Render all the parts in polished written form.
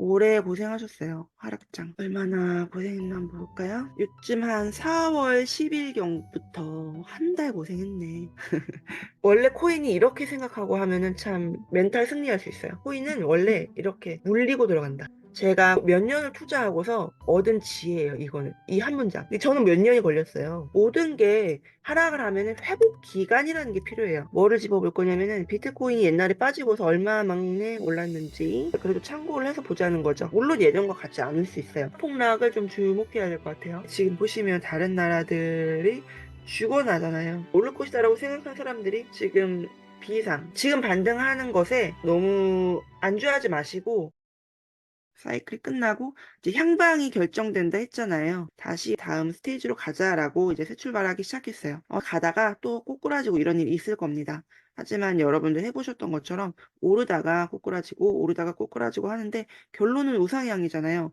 오래 고생하셨어요. 하락장. 얼마나 고생했나 한번 볼까요? 요즘 한 4월 10일경부터 한 달 고생했네. 원래 코인이 이렇게 생각하고 하면은 참 멘탈 승리할 수 있어요. 코인은 원래 이렇게 물리고 들어간다. 제가 몇 년을 투자하고서 얻은 지혜예요, 이거는. 이 한 문장. 근데 저는 몇 년이 걸렸어요. 모든 게 하락을 하면은 회복 기간이라는 게 필요해요. 뭐를 집어볼 거냐면은 비트코인이 옛날에 빠지고서 얼마 만에 올랐는지 그래도 참고를 해서 보자는 거죠. 물론 예전과 같지 않을 수 있어요. 폭락을 좀 주목해야 될 것 같아요. 지금 보시면 다른 나라들이 죽어나잖아요. 오를 것이다라고 생각한 사람들이 지금 지금 반등하는 것에 너무 안주하지 마시고 사이클이 끝나고 이제 향방이 결정된다 했잖아요. 다시 다음 스테이지로 가자라고 이제 새 출발하기 시작했어요. 가다가 또 꼬꾸라지고 이런 일이 있을 겁니다. 하지만 여러분들 해보셨던 것처럼 오르다가 꼬꾸라지고 오르다가 꼬꾸라지고 하는데 결론은 우상향이잖아요.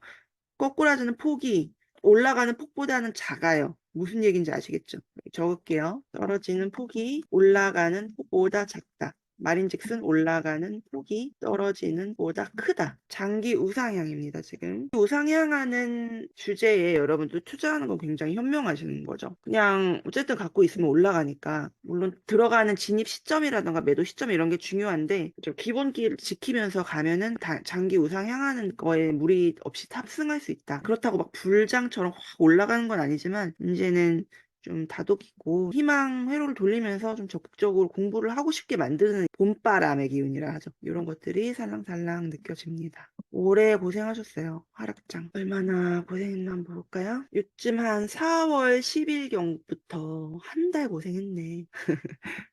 꼬꾸라지는 폭이 올라가는 폭보다는 작아요. 무슨 얘기인지 아시겠죠? 적을게요. 떨어지는 폭이 올라가는 폭보다 작다. 말인즉슨 올라가는 폭이 떨어지는 보다 크다. 장기 우상향입니다, 지금. 우상향하는 주제에 여러분들 투자하는 건 굉장히 현명하시는 거죠. 그냥 어쨌든 갖고 있으면 올라가니까. 물론 들어가는 진입 시점이라던가 매도 시점 이런 게 중요한데 좀 기본기를 지키면서 가면은 장기 우상향하는 거에 무리 없이 탑승할 수 있다. 그렇다고 막 불장처럼 확 올라가는 건 아니지만 이제는 좀 다독이고 희망 회로를 돌리면서 좀 적극적으로 공부를 하고 싶게 만드는 봄바람의 기운이라 하죠. 이런 것들이 살랑살랑 느껴집니다. 오래 고생하셨어요. 하락장. 얼마나 고생했나 한번 볼까요? 요즘 한 4월 10일경부터 한 달 고생했네.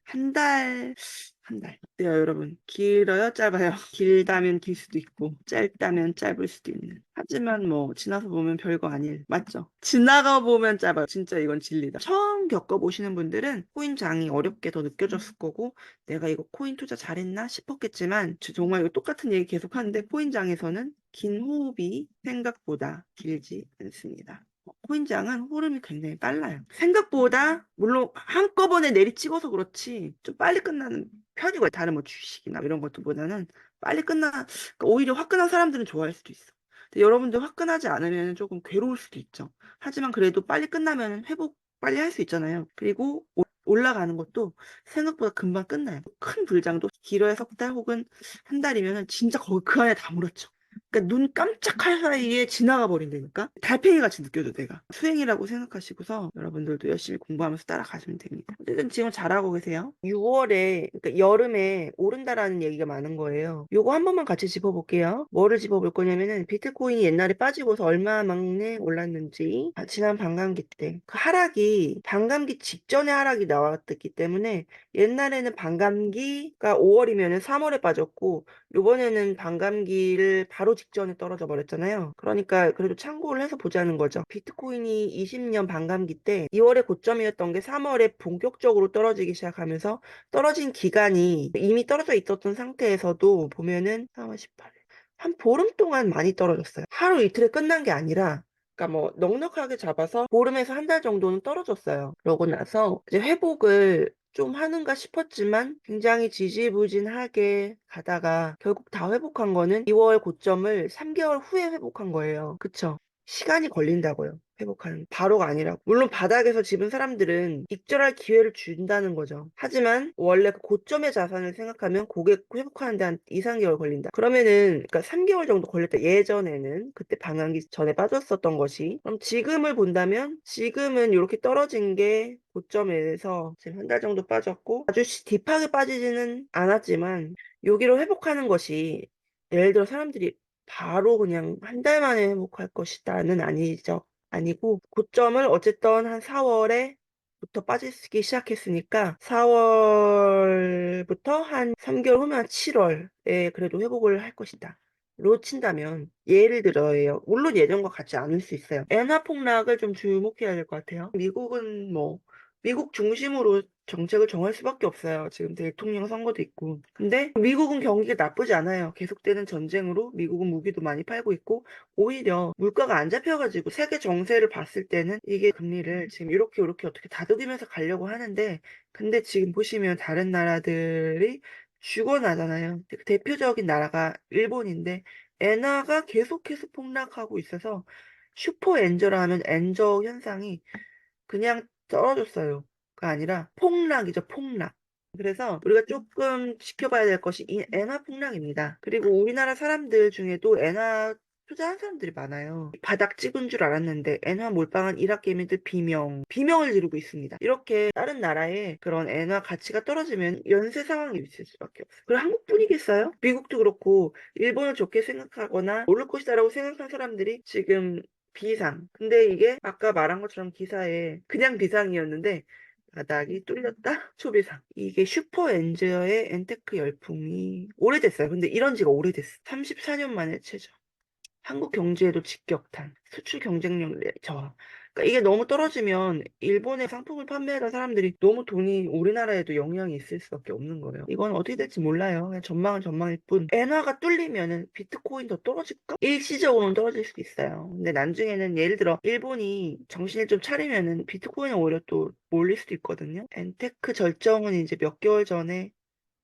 한 달, 한 달. 어때요, 여러분? 길어요? 짧아요? 길다면 길 수도 있고, 짧다면 짧을 수도 있는. 하지만 뭐, 지나서 보면 별거 아닐. 맞죠? 지나가 보면 짧아요. 진짜 이건 진리다. 처음 겪어보시는 분들은 코인장이 어렵게 더 느껴졌을 거고, 내가 이거 코인 투자 잘했나 싶었겠지만, 정말 이거 똑같은 얘기 계속 하는데, 코인장에서는 긴 호흡이 생각보다 길지 않습니다. 코인장은 흐름이 굉장히 빨라요. 생각보다 물론 한꺼번에 내리 찍어서 그렇지 좀 빨리 끝나는 편이고요. 다른 뭐 주식이나 이런 것들보다는 빨리 그러니까 오히려 화끈한 사람들은 좋아할 수도 있어. 근데 여러분들 화끈하지 않으면 조금 괴로울 수도 있죠. 하지만 그래도 빨리 끝나면 회복 빨리 할 수 있잖아요. 그리고 올라가는 것도 생각보다 금방 끝나요. 큰 불장도 길어야 석 달 혹은 한 달이면 진짜 거기 그 안에 다 물었죠. 그러니까 눈 깜짝할 사이에 지나가 버린다니까? 달팽이 같이 느껴져, 내가. 수행이라고 생각하시고서 여러분들도 열심히 공부하면서 따라가시면 됩니다. 어쨌든 지금 잘하고 계세요. 6월에, 그러니까 여름에 오른다라는 얘기가 많은 거예요. 요거 한 번만 같이 짚어볼게요. 뭐를 짚어볼 거냐면은 비트코인이 옛날에 빠지고서 얼마 만에 올랐는지 지난 반감기 때 그 하락이 반감기 직전에 하락이 나왔기 때문에 옛날에는 반감기가 5월이면은 3월에 빠졌고 요번에는 반감기를 바로 직전에 떨어져 버렸잖아요. 그러니까 그래도 참고를 해서 보자는 거죠. 비트코인이 20년 반감기 때 2월에 고점이었던 게 3월에 본격적으로 떨어지기 시작하면서 떨어진 기간이 이미 떨어져 있었던 상태에서도 보면은 4월 18일 한 보름 동안 많이 떨어졌어요. 하루 이틀에 끝난 게 아니라 그러니까 뭐 넉넉하게 잡아서 보름에서 한 달 정도는 떨어졌어요. 그러고 나서 이제 회복을 좀 하는가 싶었지만 굉장히 지지부진하게 가다가 결국 다 회복한 거는 2월 고점을 3개월 후에 회복한 거예요. 그쵸? 시간이 걸린다고요. 회복하는 바로가 아니라 물론 바닥에서 집은 사람들은 익절할 기회를 준다는 거죠. 하지만 원래 그 고점의 자산을 생각하면 고객 회복하는 데 한 2, 3개월 걸린다. 그러면은 그러니까 3개월 정도 걸렸다. 예전에는 그때 방한기 전에 빠졌었던 것이 그럼 지금을 본다면 지금은 이렇게 떨어진 게 고점에서 지금 한 달 정도 빠졌고 아주 딥하게 빠지지는 않았지만 여기로 회복하는 것이 예를 들어 사람들이 바로 그냥 한 달 만에 회복할 것이다는 아니죠. 아니고 고점을 어쨌든 한 4월에 부터 빠지기 시작했으니까 4월부터 한 3개월 후면 한 7월에 그래도 회복을 할 것이다. 로 친다면 예를 들어요. 물론 예전과 같지 않을 수 있어요. 엔화 폭락을 좀 주목해야 될 것 같아요. 미국은 뭐 미국 중심으로 정책을 정할 수밖에 없어요. 지금 대통령 선거도 있고. 근데 미국은 경기가 나쁘지 않아요. 계속되는 전쟁으로 미국은 무기도 많이 팔고 있고 오히려 물가가 안 잡혀가지고 세계 정세를 봤을 때는 이게 금리를 지금 이렇게 어떻게 다독이면서 가려고 하는데 근데 지금 보시면 다른 나라들이 죽어나잖아요. 대표적인 나라가 일본인데 엔화가 계속해서 폭락하고 있어서 슈퍼 엔저라 하면 엔저 현상이 그냥 떨어졌어요가 아니라 폭락이죠, 폭락. 그래서 우리가 조금 지켜봐야 될 것이 이 엔화 폭락입니다. 그리고 우리나라 사람들 중에도 엔화 투자한 사람들이 많아요. 바닥 찍은 줄 알았는데 엔화 몰빵한 일학개미들 비명을 지르고 있습니다. 이렇게 다른 나라의 그런 엔화 가치가 떨어지면 연쇄 상황이 있을 수밖에 없어요. 그럼 한국뿐이겠어요? 미국도 그렇고 일본을 좋게 생각하거나 오를 것이다라고 생각한 사람들이 지금 비상. 근데 이게 아까 말한 것처럼 기사에 그냥 비상이었는데 바닥이 뚫렸다? 초비상. 이게 슈퍼엔저의 엔테크 열풍이 오래됐어요. 근데 이런 지가 오래됐어. 34년 만에 최저. 한국 경제에도 직격탄, 수출 경쟁력 저하. 그러니까 이게 너무 떨어지면 일본에 상품을 판매하던 사람들이 너무 돈이 우리나라에도 영향이 있을 수밖에 없는 거예요. 이건 어떻게 될지 몰라요. 그냥 전망은 전망일 뿐. 엔화가 뚫리면은 비트코인 더 떨어질까? 일시적으로는 떨어질 수도 있어요. 근데 나중에는 예를 들어 일본이 정신을 좀 차리면은 비트코인은 오히려 또 몰릴 수도 있거든요. 엔테크 절정은 이제 몇 개월 전에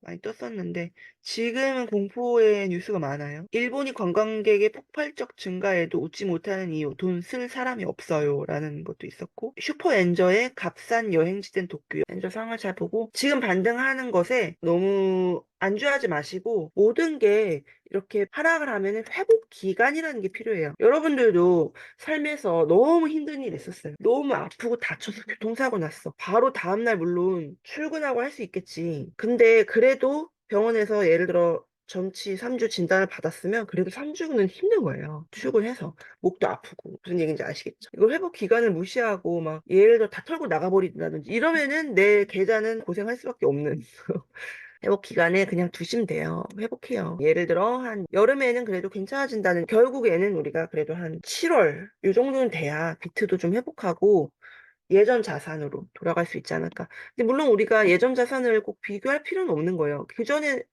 많이 떴었는데 지금은 공포의 뉴스가 많아요. 일본이 관광객의 폭발적 증가에도 웃지 못하는 이유, 돈 쓸 사람이 없어요 라는 것도 있었고 슈퍼엔저의 값싼 여행지 된 도쿄 엔저 상황을 잘 보고 지금 반등하는 것에 너무 안주하지 마시고 모든 게 이렇게 하락을 하면 회복 기간이라는 게 필요해요. 여러분들도 삶에서 너무 힘든 일 있었어요. 너무 아프고 다쳐서 교통사고 났어. 바로 다음날 물론 출근하고 할 수 있겠지. 근데 그래도 병원에서 예를 들어 전치 3주 진단을 받았으면 그래도 3주는 힘든 거예요. 출근해서. 목도 아프고. 무슨 얘기인지 아시겠죠? 이거 회복 기간을 무시하고 막 예를 들어 다 털고 나가버린다든지 이러면은 내 계좌는 고생할 수밖에 없는 회복 기간에 그냥 두시면 돼요. 회복해요. 예를 들어 한 여름에는 그래도 괜찮아진다는 결국에는 우리가 그래도 한 7월 이 정도는 돼야 비트도 좀 회복하고 예전 자산으로 돌아갈 수 있지 않을까. 근데 물론 우리가 예전 자산을 꼭 비교할 필요는 없는 거예요. 그 전에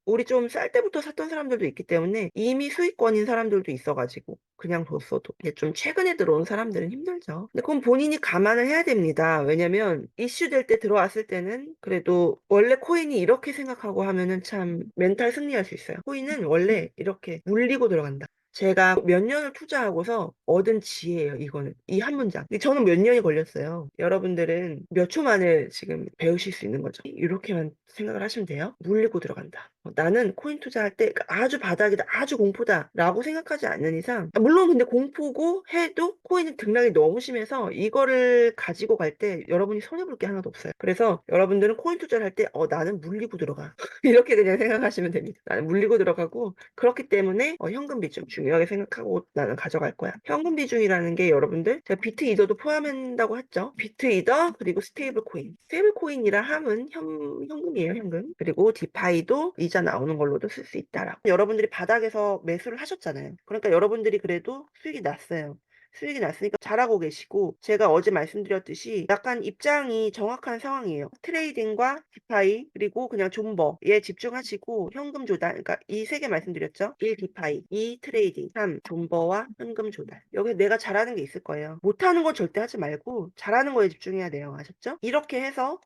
우리 좀 쌀 때부터 샀던 사람들도 있기 때문에 이미 수익권인 사람들도 있어가지고 그냥 뒀어도 이게 좀 최근에 들어온 사람들은 힘들죠. 근데 그건 본인이 감안을 해야 됩니다. 왜냐면 이슈 될 때 들어왔을 때는 그래도 원래 코인이 이렇게 생각하고 하면은 참 멘탈 승리할 수 있어요. 코인은 원래 이렇게 물리고 들어간다. 제가 몇 년을 투자하고서 얻은 지혜예요, 이거는. 이 한 문장. 근데 저는 몇 년이 걸렸어요. 여러분들은 몇 초 만에 지금 배우실 수 있는 거죠. 이렇게만 생각을 하시면 돼요. 물리고 들어간다. 나는 코인 투자할 때 아주 바닥이다, 아주 공포다 라고 생각하지 않는 이상 물론 근데 공포고 해도 코인은 등락이 너무 심해서 이거를 가지고 갈 때 여러분이 손해볼 게 하나도 없어요. 그래서 여러분들은 코인 투자를 할 때 나는 물리고 들어가. 이렇게 그냥 생각하시면 됩니다. 나는 물리고 들어가고 그렇기 때문에 현금 비중 중요하게 생각하고 나는 가져갈 거야. 현금 비중이라는 게 여러분들 제가 비트 이더도 포함한다고 했죠. 비트 이더 그리고 스테이블 코인. 스테이블 코인이라 함은 현금이에요, 현금. 그리고 디파이도 이자 나오는 걸로도 쓸 수 있다라고. 여러분들이 바닥에서 매수를 하셨잖아요. 그러니까 여러분들이 그래도 수익이 났어요. 수익이 났으니까 잘하고 계시고 제가 어제 말씀드렸듯이 약간 입장이 정확한 상황이에요. 트레이딩과 디파이 그리고 그냥 존버에 집중하시고 현금 조달 그러니까 이 세 개 말씀드렸죠. 1 디파이, 2 트레이딩, 3 존버와 현금 조달. 여기 내가 잘하는 게 있을 거예요. 못하는 건 절대 하지 말고 잘하는 거에 집중해야 돼요. 아셨죠? 이렇게 해서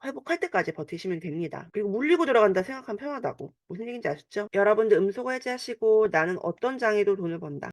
회복할 때까지 버티시면 됩니다. 그리고 물리고 들어간다 생각하면 편하다고. 무슨 얘기인지 아셨죠? 여러분들 음소거 해제하시고 나는 어떤 장애도 돈을 번다.